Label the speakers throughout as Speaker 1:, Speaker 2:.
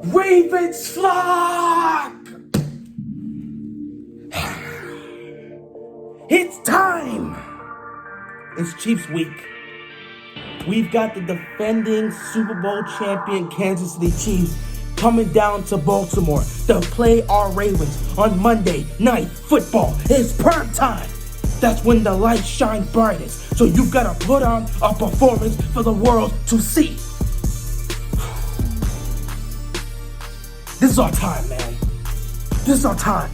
Speaker 1: Ravens flock! It's time! It's Chiefs week. We've got the defending Super Bowl champion Kansas City Chiefs coming down to Baltimore to play our Ravens on Monday Night Football. It's prime time. That's when the light shines brightest. So you've got to put on a performance for the world to see. This is our time, man. This is our time.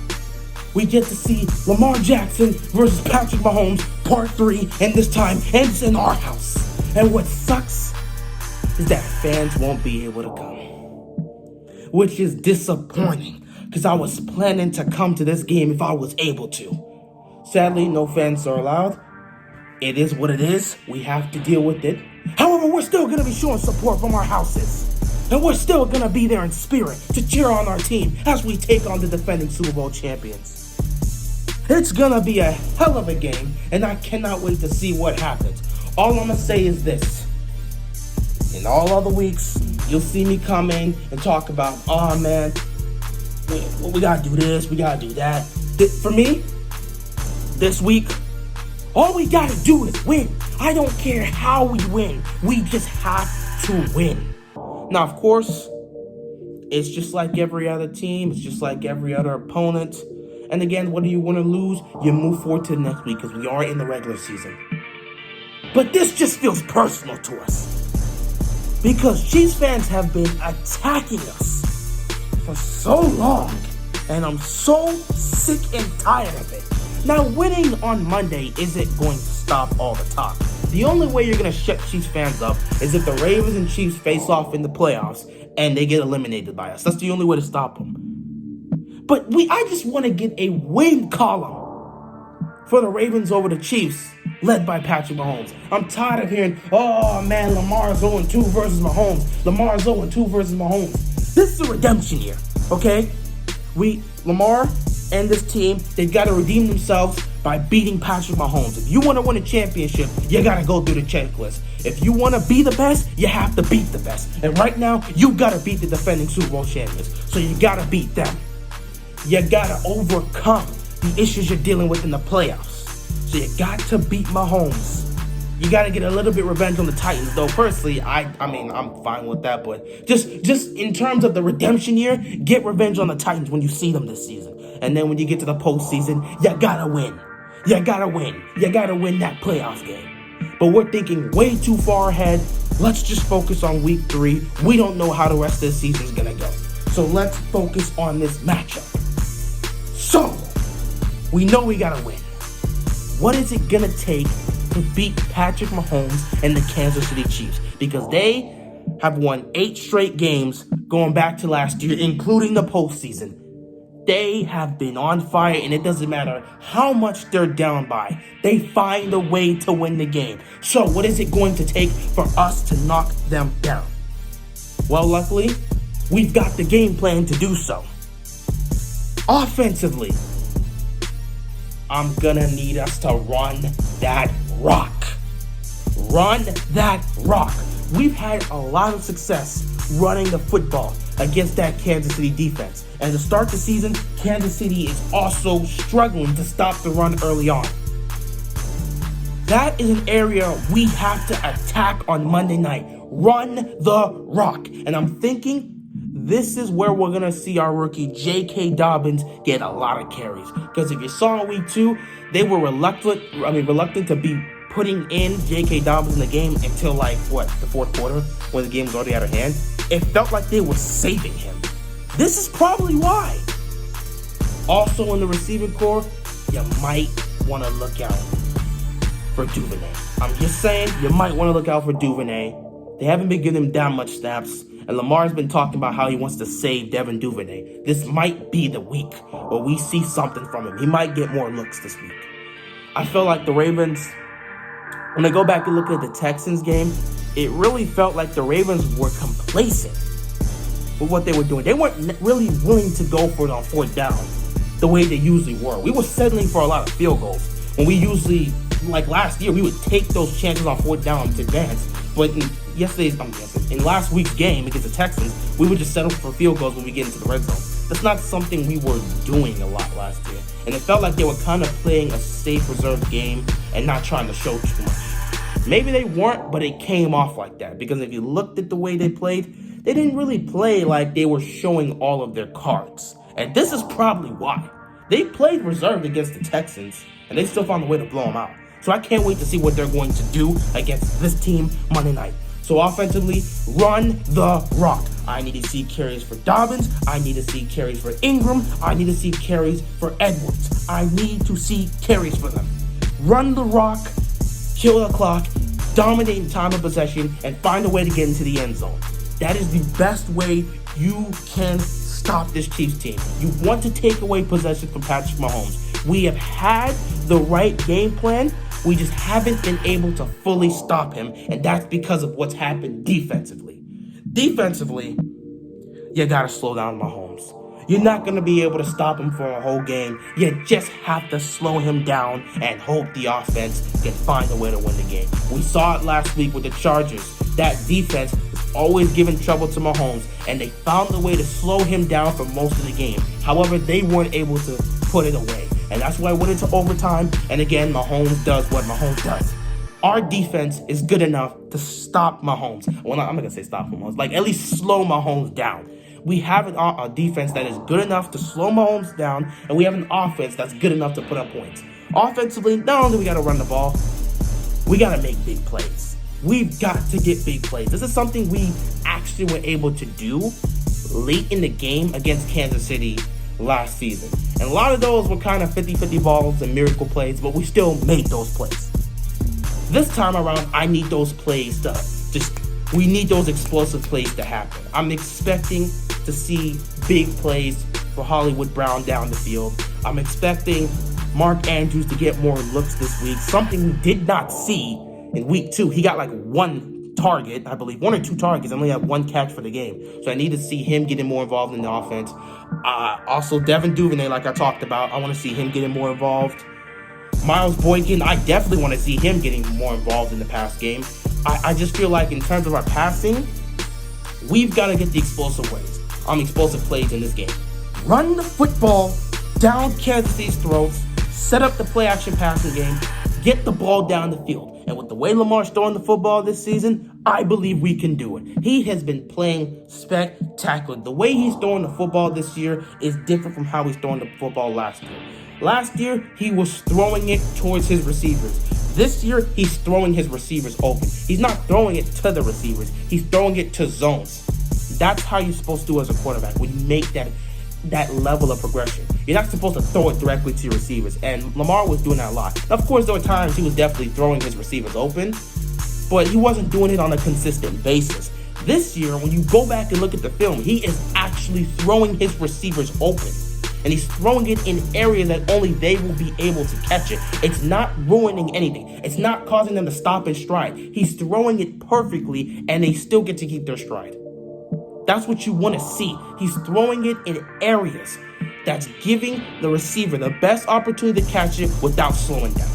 Speaker 1: We get to see Lamar Jackson versus Patrick Mahomes, part 3, and this time ends in our house. And what sucks is that fans won't be able to come, which is disappointing because I was planning to come to this game if I was able to. Sadly, no fans are allowed. It is what it is. We have to deal with it. However, we're still going to be showing support from our houses. And we're still going to be there in spirit to cheer on our team as we take on the defending Super Bowl champions. It's going to be a hell of a game, and I cannot wait to see what happens. All I'm going to say is this. In all other weeks, you'll see me come in and talk about, oh man, we got to do this, we got to do that. For me, this week, all we got to do is win. I don't care how we win. We just have to win. Now, of course, it's just like every other team. It's just like every other opponent. And again, whether you win or lose, you move forward to the next week because we are in the regular season. But this just feels personal to us because Chiefs fans have been attacking us for so long, and I'm so sick and tired of it. Now, winning on Monday isn't going to stop all the talk. The only way you're going to shut Chiefs fans up is if the Ravens and Chiefs face off in the playoffs and they get eliminated by us. That's the only way to stop them. But I just want to get a win column for the Ravens over the Chiefs, led by Patrick Mahomes. I'm tired of hearing, oh man, Lamar's 0-2 versus Mahomes. Lamar's 0-2 versus Mahomes. This is a redemption year, okay? Lamar and this team, they've got to redeem themselves by beating Patrick Mahomes. If you want to win a championship, you got to go through the checklist. If you want to be the best, you have to beat the best. And right now, you got to beat the defending Super Bowl champions. So you got to beat them. You got to overcome the issues you're dealing with in the playoffs. So you got to beat Mahomes. You got to get a little bit revenge on the Titans, though personally, I mean, I'm fine with that, but just in terms of the redemption year, get revenge on the Titans when you see them this season. And then when you get to the postseason, you got to win. You got to win. You got to win that playoff game. But we're thinking way too far ahead. Let's just focus on week 3. We don't know how the rest of the season is going to go. So let's focus on this matchup. So, we know we got to win. What is it going to take to beat Patrick Mahomes and the Kansas City Chiefs? Because they have won 8 straight games going back to last year, including the postseason. They have been on fire, and it doesn't matter how much they're down by. They find a way to win the game. So what is it going to take for us to knock them down? Well, luckily, we've got the game plan to do so. Offensively, I'm gonna need us to run that rock. Run that rock. We've had a lot of success running the football against that Kansas City defense. And to start the season, Kansas City is also struggling to stop the run early on. That is an area we have to attack on Monday night. Run the rock. And I'm thinking this is where we're going to see our rookie J.K. Dobbins get a lot of carries. Because if you saw in week 2, they were reluctant to be putting in J.K. Dobbins in the game until the fourth quarter when the game was already out of hand. It felt like they were saving him. This is probably why. Also in the receiving core, you might want to look out for Duvernay. I'm just saying, you might want to look out for Duvernay. They haven't been giving him that much snaps. And Lamar's been talking about how he wants to save Devin Duvernay. This might be the week where we see something from him. He might get more looks this week. I feel like the Ravens, when I go back and look at the Texans game, it really felt like the Ravens were complacent with what they were doing. They weren't really willing to go for it on 4th down the way they usually were. We were settling for a lot of field goals. When we usually, like last year, we would take those chances on 4th down to advance. But in last week's game against the Texans, we would just settle for field goals when we get into the red zone. That's not something we were doing a lot last year. And it felt like they were kind of playing a safe, reserved game and not trying to show too much. Maybe they weren't, but it came off like that. Because if you looked at the way they played, they didn't really play like they were showing all of their cards. And this is probably why. They played reserved against the Texans, and they still found a way to blow them out. So I can't wait to see what they're going to do against this team Monday night. So offensively, run the rock. I need to see carries for Dobbins. I need to see carries for Ingram. I need to see carries for Edwards. I need to see carries for them. Run the rock, kill the clock, dominate in time of possession, and find a way to get into the end zone. That is the best way you can stop this Chiefs team. You want to take away possession from Patrick Mahomes. We have had the right game plan. We just haven't been able to fully stop him, and that's because of what's happened defensively. Defensively, you gotta slow down Mahomes. You're not gonna be able to stop him for a whole game. You just have to slow him down and hope the offense can find a way to win the game. We saw it last week with the Chargers. That defense is always giving trouble to Mahomes, and they found a way to slow him down for most of the game. However, they weren't able to put it away. And that's why I went into overtime. And again, Mahomes does what Mahomes does. Our defense is good enough to stop Mahomes. Well, I'm not going to say stop Mahomes. Like, at least slow Mahomes down. We have a defense that is good enough to slow Mahomes down. And we have an offense that's good enough to put up points. Offensively, not only we got to run the ball, we got to make big plays. We've got to get big plays. This is something we actually were able to do late in the game against Kansas City last season. And a lot of those were kind of 50-50 balls and miracle plays, but we still made those plays. This time around, I need those plays we need those explosive plays to happen. I'm expecting to see big plays for Hollywood Brown down the field. I'm expecting Mark Andrews to get more looks this week, something we did not see in week 2. He got like one target, I believe, 1 or 2 targets, and only had 1 catch for the game. So I need to see him getting more involved in the offense. Also, Devin Duvernay, like I talked about, I want to see him getting more involved. Miles Boykin, I definitely want to see him getting more involved in the pass game. I just feel like in terms of our passing, we've got to get the explosive plays in this game. Run the football down Kansas City's throats, set up the play-action passing game, get the ball down the field. And with the way Lamar's throwing the football this season, I believe we can do it. He has been playing spectacular. The way he's throwing the football this year is different from how he's throwing the football last year. Last year, he was throwing it towards his receivers. This year, he's throwing his receivers open. He's not throwing it to the receivers. He's throwing it to zones. That's how you're supposed to do as a quarterback when you make that level of progression. You're not supposed to throw it directly to your receivers, and Lamar was doing that a lot. Of course, there were times he was definitely throwing his receivers open, but he wasn't doing it on a consistent basis. This year, when you go back and look at the film, he is actually throwing his receivers open, and he's throwing it in areas that only they will be able to catch it. It's not ruining anything. It's not causing them to stop in stride. He's throwing it perfectly, and they still get to keep their stride. That's what you want to see. He's throwing it in areas that's giving the receiver the best opportunity to catch it without slowing down.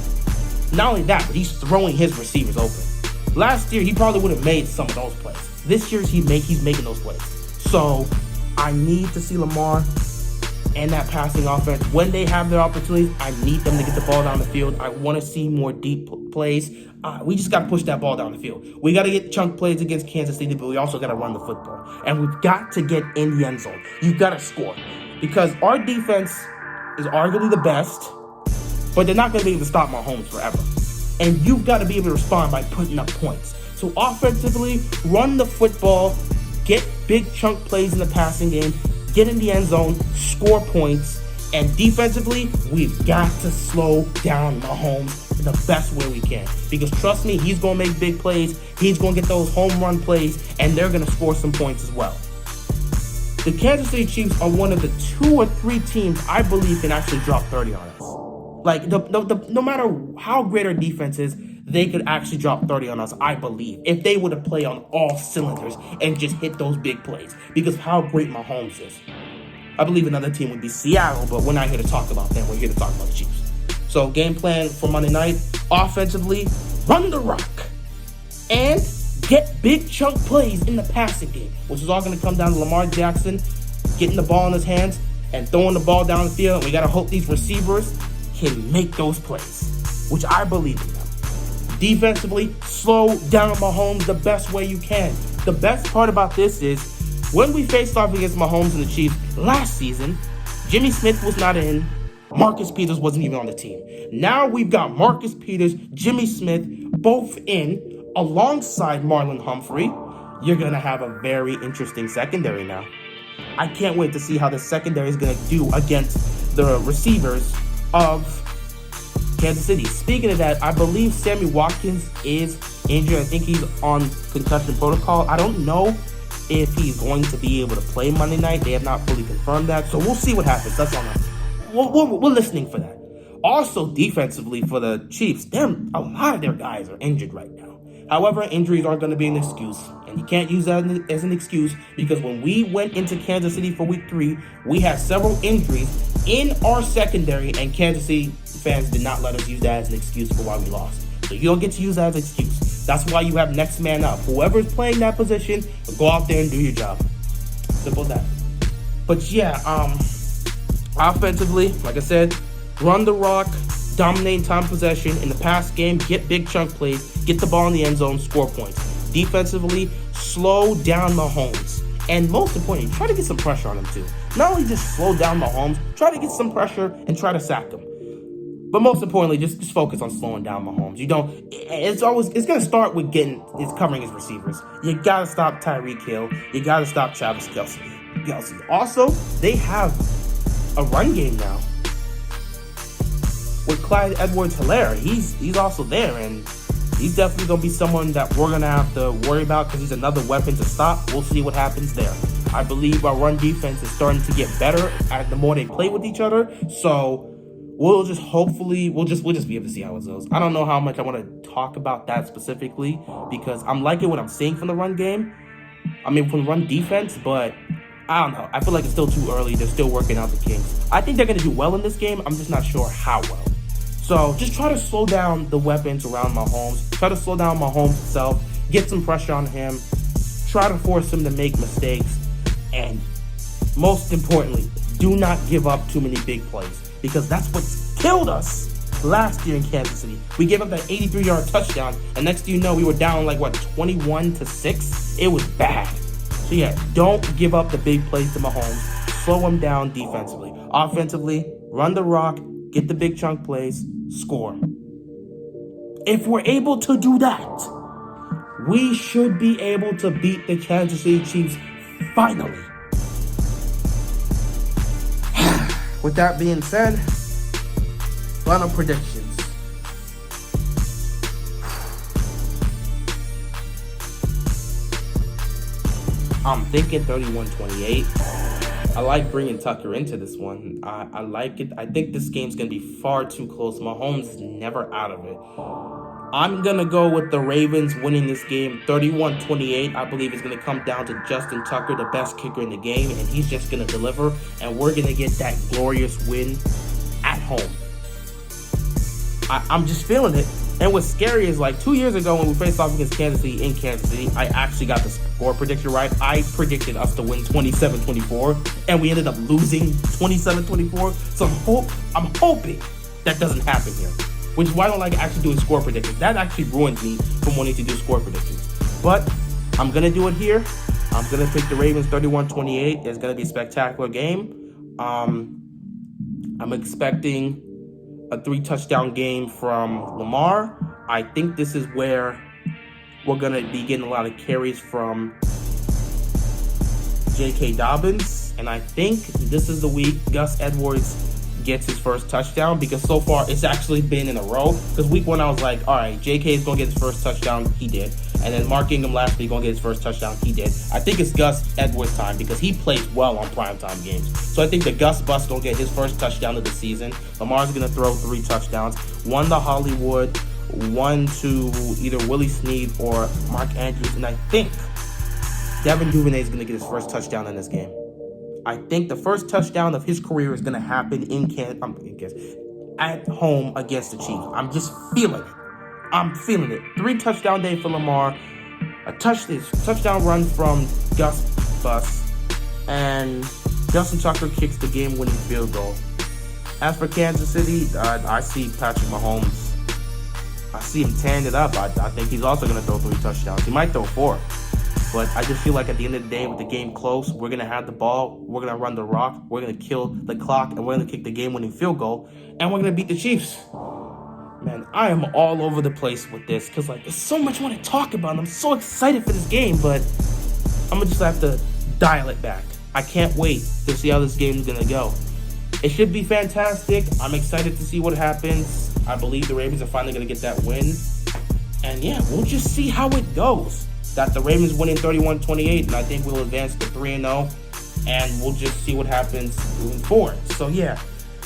Speaker 1: Not only that, but he's throwing his receivers open. Last year, he probably would have made some of those plays. This year, he's making those plays. So I need to see Lamar and that passing offense. When they have their opportunities, I need them to get the ball down the field. I want to see more deep plays. We just got to push that ball down the field. We got to get chunk plays against Kansas City, but we also got to run the football. And we've got to get in the end zone. You've got to score. Because our defense is arguably the best, but they're not going to be able to stop Mahomes forever. And you've got to be able to respond by putting up points. So offensively, run the football, get big chunk plays in the passing game, get in the end zone, score points, and defensively, we've got to slow down Mahomes the best way we can. Because trust me, he's going to make big plays, he's going to get those home run plays, and they're going to score some points as well. The Kansas City Chiefs are one of the 2 or 3 teams I believe can actually drop 30 on us. Like, no matter how great our defense is, they could actually drop 30 on us, I believe, if they were to play on all cylinders and just hit those big plays, because of how great Mahomes is. I believe another team would be Seattle, but we're not here to talk about them. We're here to talk about the Chiefs. So game plan for Monday night, offensively, run the rock and get big chunk plays in the passing game, which is all going to come down to Lamar Jackson getting the ball in his hands and throwing the ball down the field. And we got to hope these receivers can make those plays, which I believe in them. Defensively, slow down Mahomes the best way you can. The best part about this is when we faced off against Mahomes and the Chiefs last season, Jimmy Smith was not in. Marcus Peters wasn't even on the team. Now we've got Marcus Peters, Jimmy Smith, both in alongside Marlon Humphrey. You're going to have a very interesting secondary now. I can't wait to see how the secondary is going to do against the receivers of Kansas City. Speaking of that, I believe Sammy Watkins is injured. I think he's on concussion protocol. I don't know if he's going to be able to play Monday night. They have not fully confirmed that, so we'll see what happens. That's all. We're listening for that. Also, defensively for the Chiefs, a lot of their guys are injured right now. However, injuries aren't going to be an excuse, and you can't use that as an excuse because when we went into Kansas City for Week 3, we had several injuries in our secondary, and Kansas City fans did not let us use that as an excuse for why we lost. So you don't get to use that as an excuse. That's why you have next man up. Whoever's playing that position, go out there and do your job. Simple as that. But yeah, offensively, like I said, run the rock, dominate time possession in the pass game, get big chunk plays, get the ball in the end zone, score points. Defensively, slow down Mahomes. And most importantly, try to get some pressure on him too. Not only just slow down Mahomes, try to get some pressure and try to sack him. But most importantly, just focus on slowing down Mahomes. It's going to start with covering his receivers. You got to stop Tyreek Hill. You got to stop Travis Kelce. Also, they have a run game now with Clyde Edwards-Helaire. He's also there, and he's definitely going to be someone that we're going to have to worry about because he's another weapon to stop. We'll see what happens there. I believe our run defense is starting to get better the more they play with each other. So we'll just be able to see how it goes. I don't know how much I want to talk about that specifically because I'm liking what I'm seeing from the run game. From the run defense, but I don't know. I feel like it's still too early. They're still working out the kinks. I think they're going to do well in this game. I'm just not sure how well. So just try to slow down the weapons around Mahomes. Try to slow down Mahomes himself. Get some pressure on him. Try to force him to make mistakes. And most importantly, do not give up too many big plays because that's what killed us last year in Kansas City. We gave up that 83-yard touchdown, and next thing you know, we were down 21-6. It was bad. So yeah, don't give up the big plays to Mahomes. Slow him down defensively. Offensively, run the rock, get the big chunk plays, score. If we're able to do that, we should be able to beat the Kansas City Chiefs finally. With that being said, final predictions. I'm thinking 31-28. I like bringing Tucker into this one. I like it. I think this game's going to be far too close. Mahomes is never out of it. I'm going to go with the Ravens winning this game 31-28. I believe it's going to come down to Justin Tucker, the best kicker in the game, and he's just going to deliver, and we're going to get that glorious win at home. I'm just feeling it. And what's scary is 2 years ago when we faced off against Kansas City in Kansas City, I actually got the score prediction right. I predicted us to win 27-24, and we ended up losing 27-24. So I'm hoping that doesn't happen here, which is why I don't like actually doing score predictions. That actually ruined me from wanting to do score predictions. But I'm going to do it here. I'm going to pick the Ravens 31-28. It's going to be a spectacular game. I'm expecting a 3-touchdown game from Lamar. I think this is where we're going to be getting a lot of carries from J.K. Dobbins. And I think this is the week Gus Edwards gets his first touchdown because so far it's actually been in a row. Because week 1 I was like, all right, J.K. is going to get his first touchdown. He did. And then Mark Ingram last week going to get his first touchdown. He did. I think it's Gus Edwards' time because he plays well on primetime games. So I think the Gus Bus going to get his first touchdown of the season. Lamar's going to throw 3 touchdowns. 1 to Hollywood, 1 to either Willie Snead or Mark Andrews. And I think Devin Duvernay is going to get his first touchdown in this game. I think the first touchdown of his career is going to happen at home against the Chiefs. I'm just feeling it. I'm feeling it. 3 touchdown day for Lamar. A touchdown run from Gus Bus, and Justin Tucker kicks the game-winning field goal. As for Kansas City, I see Patrick Mahomes. I see him tearing it up. I think he's also going to throw 3 touchdowns. He might throw 4. But I just feel like at the end of the day, with the game close, we're going to have the ball, we're going to run the rock, we're going to kill the clock, and we're going to kick the game-winning field goal, and we're going to beat the Chiefs. Man, I am all over the place with this because, like, there's so much I want to talk about. And I'm so excited for this game, but I'm going to just have to dial it back. I can't wait to see how this game is going to go. It should be fantastic. I'm excited to see what happens. I believe the Ravens are finally going to get that win. And yeah, we'll just see how it goes. Got the Ravens winning 31-28, and I think we'll advance to 3-0. And we'll just see what happens moving forward. So yeah,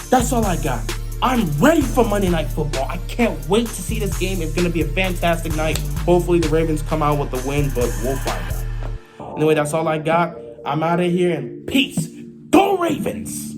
Speaker 1: that's all I got. I'm ready for Monday Night Football. I can't wait to see this game. It's going to be a fantastic night. Hopefully the Ravens come out with the win, but we'll find out. Anyway, that's all I got. I'm out of here, and peace. Go Ravens!